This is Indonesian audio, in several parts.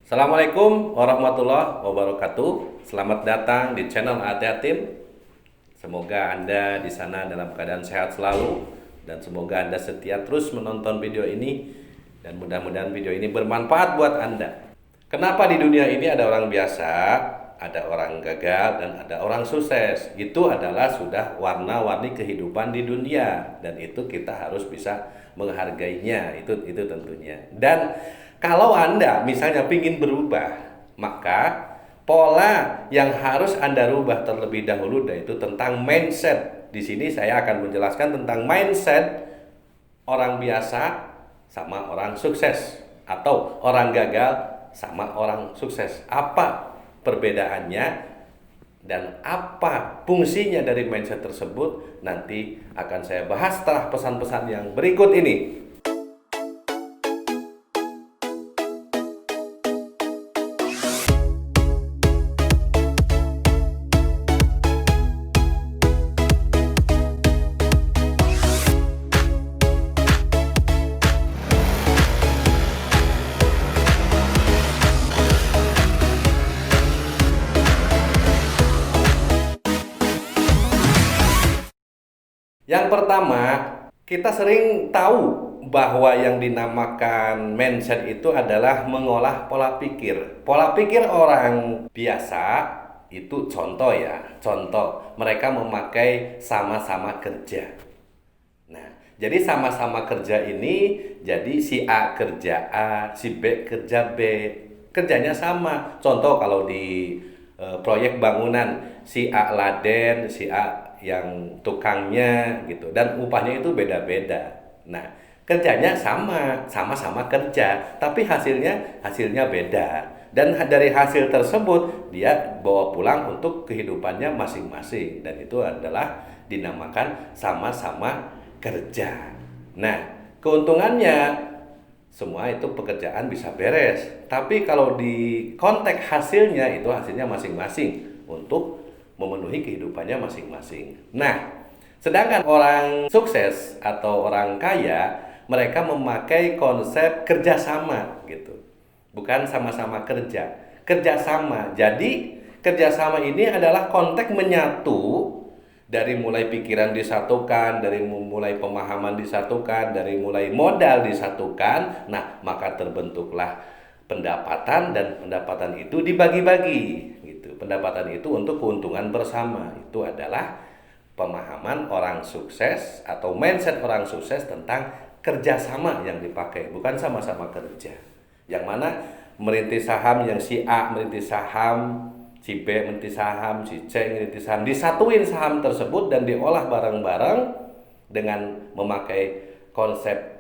Assalamualaikum warahmatullahi wabarakatuh. Selamat datang di channel Ate Yatim. Semoga Anda di sana dalam keadaan sehat selalu dan semoga Anda setia terus menonton video ini dan mudah-mudahan video ini bermanfaat buat Anda. Kenapa di dunia ini ada orang biasa, ada orang gagal dan ada orang sukses? Itu adalah sudah warna-warni kehidupan di dunia dan itu kita harus bisa menghargainya. Itu tentunya. Dan kalau Anda misalnya ingin berubah, maka pola yang harus Anda rubah terlebih dahulu yaitu tentang mindset. Di sini saya akan menjelaskan tentang mindset orang biasa sama orang sukses atau orang gagal sama orang sukses. Apa perbedaannya dan apa fungsinya dari mindset tersebut nanti akan saya bahas setelah pesan-pesan yang berikut ini. Yang pertama, kita sering tahu bahwa yang dinamakan mindset itu adalah mengolah pola pikir. Pola pikir orang biasa itu contoh ya, contoh mereka memakai sama-sama kerja. Nah, jadi sama-sama kerja ini jadi si A kerja A, si B kerja B. Kerjanya sama. Contoh kalau di proyek bangunan, si A laden, si A yang tukangnya gitu dan upahnya itu beda-beda. Nah, kerjanya sama-sama kerja, tapi hasilnya beda. Dan dari hasil tersebut dia bawa pulang untuk kehidupannya masing-masing dan itu adalah dinamakan sama-sama kerja. Nah, keuntungannya semua itu pekerjaan bisa beres. Tapi kalau di konteks hasilnya itu hasilnya masing-masing untuk memenuhi kehidupannya masing-masing. Nah, sedangkan orang sukses atau orang kaya, mereka memakai konsep kerjasama gitu. Bukan sama-sama kerja, kerjasama. Jadi kerjasama ini adalah konteks menyatu dari mulai pikiran disatukan, dari mulai pemahaman disatukan, dari mulai modal disatukan. Nah, maka terbentuklah pendapatan dan pendapatan itu dibagi-bagi gitu. Pendapatan itu untuk keuntungan bersama. Itu adalah pemahaman orang sukses atau mindset orang sukses tentang kerjasama yang dipakai, bukan sama-sama kerja. Yang mana merintis saham, yang si A merintis saham, si B merintis saham, si C merintis saham, disatuin saham tersebut dan diolah bareng-bareng dengan memakai konsep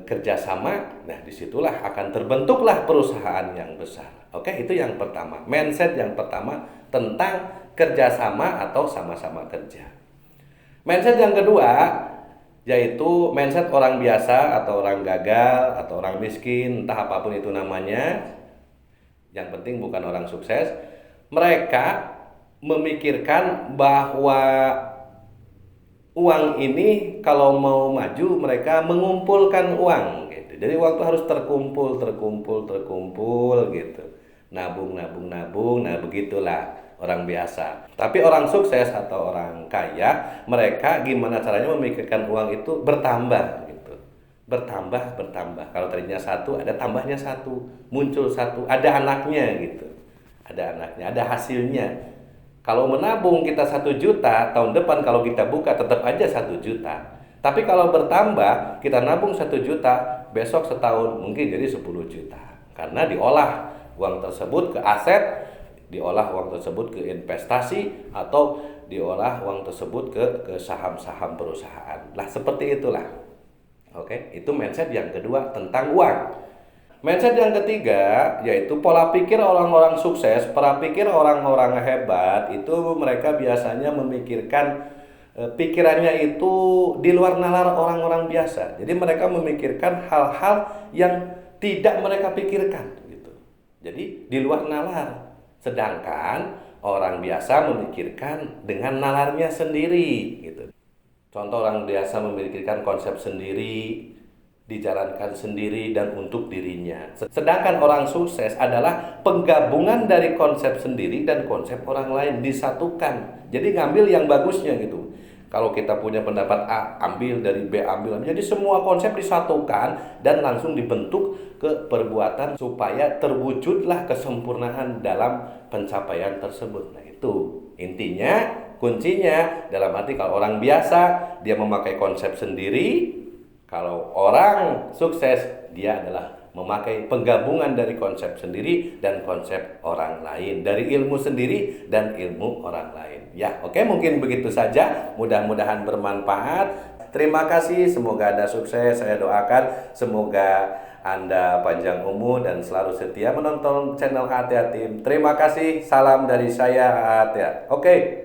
kerjasama. Nah, disitulah akan terbentuklah perusahaan yang besar. Oke, itu yang pertama. Mindset yang pertama tentang kerjasama atau sama-sama kerja. Mindset yang kedua yaitu mindset orang biasa atau orang gagal atau orang miskin, entah apapun itu namanya. Yang penting bukan orang sukses. Mereka memikirkan bahwa uang ini kalau mau maju mereka mengumpulkan uang gitu. Jadi uang itu harus terkumpul gitu. Nabung. Nah, begitulah orang biasa. Tapi orang sukses atau orang kaya, mereka gimana caranya memikirkan uang itu bertambah gitu. Bertambah. Kalau tadinya satu, ada tambahnya satu, muncul satu, ada anaknya gitu. Ada anaknya, ada hasilnya. Kalau menabung kita 1 juta, tahun depan kalau kita buka tetap aja 1 juta. Tapi kalau bertambah, kita nabung 1 juta, besok setahun mungkin jadi 10 juta. Karena diolah uang tersebut ke aset, diolah uang tersebut ke investasi, atau diolah uang tersebut ke saham-saham perusahaan. Lah seperti itulah. Oke, itu mindset yang kedua tentang uang. Mindset yang ketiga yaitu pola pikir orang-orang sukses, pola pikir orang-orang hebat itu mereka biasanya memikirkan pikirannya itu di luar nalar orang-orang biasa. Jadi mereka memikirkan hal-hal yang tidak mereka pikirkan gitu. Jadi di luar nalar. Sedangkan orang biasa memikirkan dengan nalarnya sendiri gitu. Contoh orang biasa memikirkan konsep sendiri, dijalankan sendiri dan untuk dirinya. Sedangkan orang sukses adalah penggabungan dari konsep sendiri dan konsep orang lain disatukan. Jadi ngambil yang bagusnya gitu. Kalau kita punya pendapat A, ambil dari B, ambil. Jadi semua konsep disatukan dan langsung dibentuk ke perbuatan supaya terwujudlah kesempurnaan dalam pencapaian tersebut. Nah, itu intinya, kuncinya dalam arti kalau orang biasa dia memakai konsep sendiri, kalau orang sukses dia adalah memakai penggabungan dari konsep sendiri dan konsep orang lain, dari ilmu sendiri dan ilmu orang lain. Ya, oke, mungkin begitu saja. Mudah-mudahan bermanfaat. Terima kasih, semoga Anda sukses. Saya doakan semoga Anda panjang umur dan selalu setia menonton channel Atia Tim. Terima kasih, salam dari saya Atia. Oke.